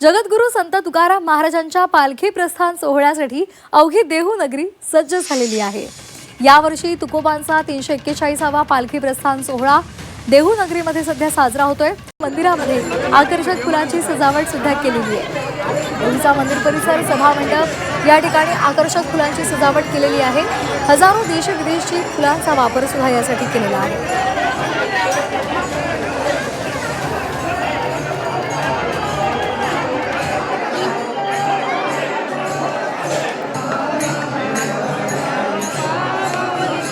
जगद्गुरू संत तुकाराम महाराजांच्या पालखी प्रस्थान सोहळ्यासाठी अवघी देहू नगरी सज्ज झालेली आहे। यावर्षी तुकोबांचा 341वा पालखी प्रस्थान सोहळा देहू नगरीमध्ये सध्या साजरा होतोय। मंदिरामध्ये आकर्षक फुलांची सजावट सुद्धा केलेली आहे। देहूचा मंदिर परिसर, सभा मंडप या ठिकाणी आकर्षक फुलांची सजावट केलेली आहे। हजारो देश विदेशी फुलांचा वापर सुद्धा यासाठी केलेला आहे।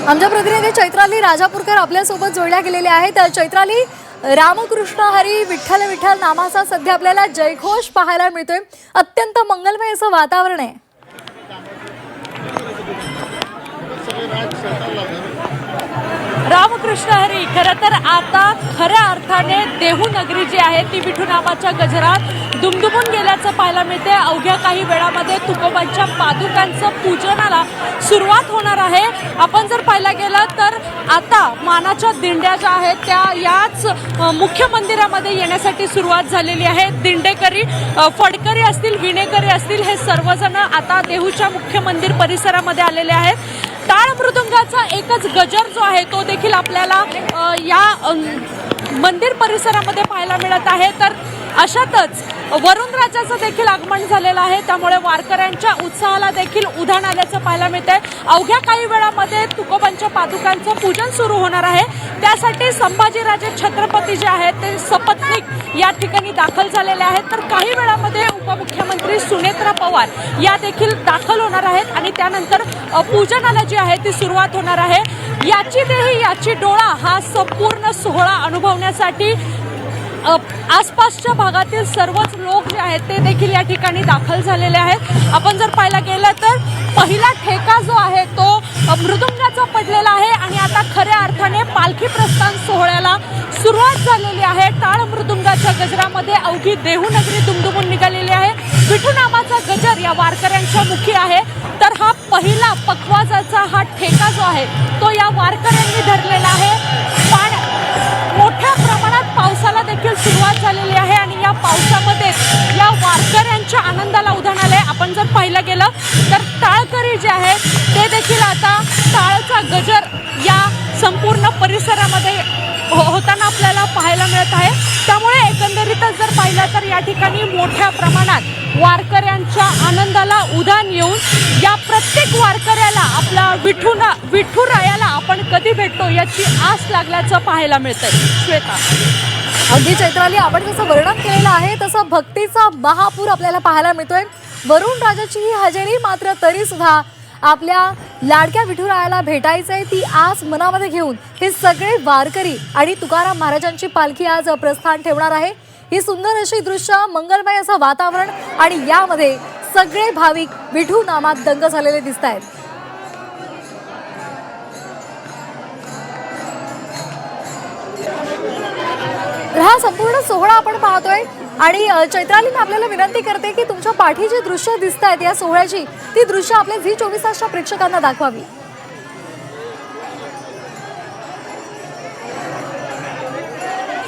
आमच्या प्रतिनिधी चैत्राली राजापूरकर आपल्यासोबत जोडल्या गेलेल्या आहेत। चैत्राली, रामकृष्ण हरी विठ्ठल विठ्ठल नामाचा सध्या आपल्याला जयघोष पाहायला मिळतोय। अत्यंत मंगलमय असं वातावरण आहे। रामकृष्ण हरी, खरं तर आता खऱ्या अर्थाने देहू नगरी जी आहे ती विठू नामाच्या गजरात दुमदुमून गेल्याचं पाहायला मिळते। अवघ्या काही वेळामध्ये तुकोबांच्या पादुकांचं पूजनाला सुरुवात होणार आहे। आपण जर पाहायला गेलं तर आता मानाच्या दिंड्या ज्या आहेत त्या याच मुख्य मंदिरामध्ये येण्यासाठी सुरुवात झालेली आहे। दिंडेकरी, फडकरी असतील, विणेकरी असतील, हे सर्वजण आता देहूच्या मुख्य मंदिर परिसरामध्ये आलेले आहेत। टाळ मृदुंगाचा एकच गजर जो आहे तो देखील आपल्याला या मंदिर परिसरामध्ये पाहायला मिळत आहे। तर अशातच वरुण राजाचं देखील आगमन झालेलं आहे, त्यामुळे वारकऱ्यांच्या उत्साहाला देखील उधाण आल्याचं पाहायला मिळतंय। अवघ्या काही वेळामध्ये तुकोबांच्या पादुकांचं पूजन सुरू होणार आहे। त्यासाठी संभाजीराजे छत्रपती जे आहेत ते सपत्नीक या ठिकाणी दाखल झालेले आहेत। तर काही वेळामध्ये उपमुख्यमंत्री सुनेत्रा पवार या देखील दाखल होणार आहेत आणि त्यानंतर पूजनाला जी आहे ती सुरुवात होणार आहे। याची देही याची डोळा हा संपूर्ण सोहळा अनुभवण्यासाठी आसपासच्या भागातील सर्वच लोक जे आहेत ते देखील या ठिकाणी दाखल झालेले आहेत। आपण जर पाहायला गेलं तर पहिला ठेका जो आहे तो मृदुंगाचा पडलेला आहे आणि आता खऱ्या अर्थाने पालखी प्रस्थान सोहळ्याला सुरुवात झालेली आहे। टाळ मृदुंगाच्या गजरामध्ये अवघी देहू नगरी दुमदुमून निघालेली आहे। विठू नामाचा गजर या वारकऱ्यांच्या मुखी आहे। तर हा पहिला पखवाजाचा हा ठेका जो आहे तो या वारकऱ्यांनी धरलेला आहे। मोठ्या प्रमाणात पावसाला देखील सुरुवात झालेली आहे आणि या पावसामध्ये या वारकऱ्यांच्या आनंदाला उधाण आलंय। आपण जर पाहिलं गेलं तर टाळकरी जे आहेत ते देखील आता टाळचा गजर या संपूर्ण परिसरामध्ये होताना आपल्याला पाहायला मिळत आहे। त्यामुळे एकंदरीतच जर पाहिलं तर या ठिकाणी मोठ्या प्रमाणात वारकऱ्यांच्या आनंदाला उधाण येऊन या प्रत्येक वारकऱ्याला आपला विठुरायाला आपण कधी भेटतो याची आस लागल्याचं पाहायला मिळतंय। श्वेता, अगदी चैत्राली, आपण जसं वर्णन केलेलं आहे तसं भक्तीचा महापूर आपल्याला पाहायला मिळतोय। वरुण राजाची ही हजेरी, मात्र तरी सुद्धा आपल्या लाडक्या विठुरायाला भेटायचंय ती आस मनामध्ये घेऊन हे सगळे वारकरी आणि तुकाराम महाराजांची पालखी आज प्रस्थान ठेवणार आहे। ही सुंदर अशी दृश्य, मंगलमय असं वातावरण आणि यामध्ये सगळे भाविक विठू नामात दंग झालेले दिसत आहेत। हा संपूर्ण सोहळा आपण पाहतोय आणि चैत्राली, मी आपल्याला विनंती करते की तुमच्या पाठी जी दृश्य दिसत आहेत या सोहळ्याची ती दृश्य आपल्या झी24 तासच्या प्रेक्षकांना दाखवावी।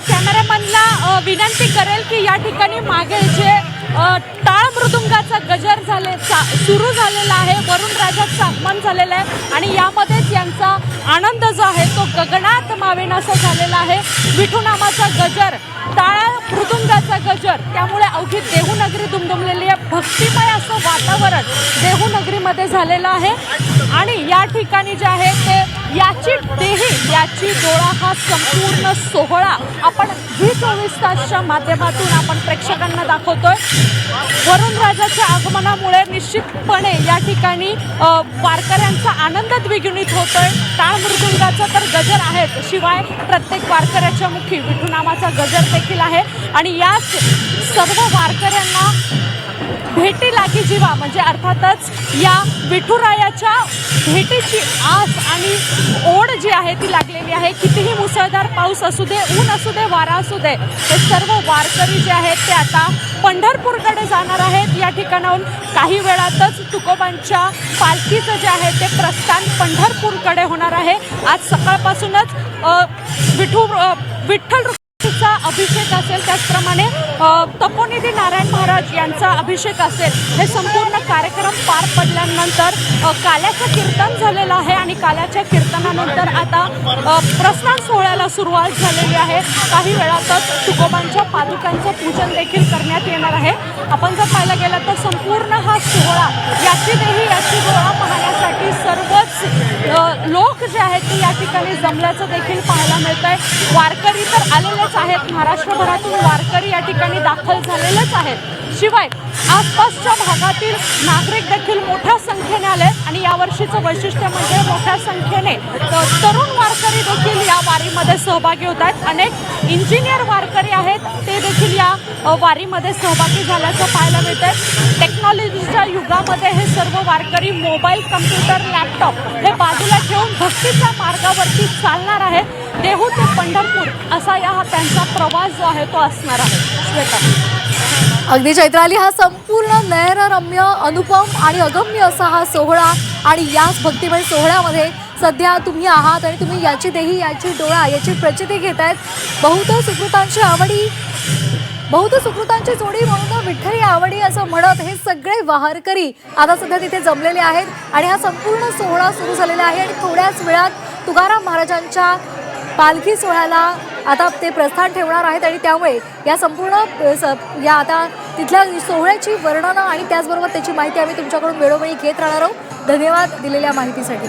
कॅमेरामॅनला विनंती करेल की या ठिकाणी मागे जे टाळ मृदुंगाचा गजर सुरू झालेला आहे, वरुण राजाचं आगमन झालेलं आहे आणि यामध्येच यांचा आनंद जो आहे तो गगनात मावेनासा झालेला आहे। विठू नामाचा गजर, टाळ मृदुंगाचा गजर, त्यामुळे अवघी देहू नगरी दुमदुमलेली आहे। भक्तिमय असं वातावरण देहू नगरीमध्ये झालेलं आहे आणि या ठिकाणी जे आहे ते याची देही याची डोळा हा संपूर्ण सोहळा आपण झी24 तासच्या माध्यमातून आपण प्रेक्षकांना दाखवतोय। वरुण राजाच्या आगमनामुळे निश्चितपणे या ठिकाणी वारकऱ्यांचा आनंद द्विगुणित होतोय। टाळ मृदुंगाचा तर गजर आहेच, शिवाय प्रत्येक वारकऱ्याच्या मुखी विठू नामाचा गजर देखील आहे आणि याच सर्व वारकऱ्यांना भेटी लागी जीवा, म्हणजे अर्थातच या विठुरायाच्या भेटीची आस आणि ओढ जी आहे ती लागलेली आहे। कितीही मुसळधार पाऊस असू दे, ऊन असू दे, वारा असू दे, हे सर्व वारकरी जे आहेत ते आता पंढरपूरकडे जाणार आहेत। या ठिकाणाहून काही वेळातच तुकोबांच्या पालखीचं जे आहे ते प्रस्थान पंढरपूरकडे होणार आहे। आज सकाळपासूनच विठ्ठल यांचा अभिषेक असेल, त्याचप्रमाणे तपोनिधी नारायण महाराज यांचा अभिषेक असेल, हे संपूर्ण कार्यक्रम पार पडल्यानंतर काल्याचं कीर्तन झालेलं आहे आणि काल्याच्या कीर्तनानंतर आता प्रस्थान सोहळ्याला सुरुवात झालेली आहे. काही वेळातच तुकोबांच्या पादुकांचं पूजन देखील करण्यात येणार आहे. आपण जर पाहायला गेलं तर संपूर्ण हा सोहळा याची देही याची डोळा पाहण्यासाठी सर्वच लोक जे आहेत ते या ठिकाणी जमल्याचं देखील पाहायला मिळत आहे. वारकरी तर आलेलेच आहेत, महाराष्ट्रभरातून वारकरी या ठिकाणी दाखल झालेलेच आहेत. शिवाय आसपासच्या भागातील नागरिक देखील मोठ्या संख्येने आले आणि यावर्षीचं वैशिष्ट्य म्हणजे मोठ्या संख्येने तरुण वारकरी देखील या वारीमध्ये सहभागी होत आहेत. अनेक इंजिनियर वारकरी आहेत, ते देखील या वारीमध्ये सहभागी झाल्याचं पाहायला मिळतंय. टेक्नॉलॉजीच्या युगामध्ये हे सर्व वारकरी मोबाईल, कम्प्युटर, लॅपटॉप हे बाजूला ठेवून भक्तीच्या मार्गावरती चालणार आहे. देहू ते पंढरपूर असा या त्यांचा प्रवास जो आहे तो असणार आहे. श्वेता. अगदी चैत्राली, हा संपूर्ण नयनरम्य, अनुपम आणि अगम्य असा हा सोहळा आणि याच भक्तिमय सोहळ्यामध्ये सध्या तुम्ही आहात आणि तुम्ही याची देही याची डोळा याची प्रचिती घेत आहेत. बहुत सुकृतांची जोडी म्हणून विठ्ठली आवडी असं म्हणत हे सगळे वारकरी आता सध्या तिथे जमलेले आहेत आणि हा संपूर्ण सोहळा सुरू झालेला आहे. आणि थोड्याच वेळात तुकाराम महाराजांच्या पालखी सोहळ्याला आता ते प्रस्थान ठेवणार आहेत आणि त्यामुळे या संपूर्ण या आता तिथल्या सोहळ्याची वर्णनं आणि त्याचबरोबर त्याची माहिती आम्ही तुमच्याकडून वेळोवेळी घेत राहणार आहोत. धन्यवाद दिलेल्या माहितीसाठी.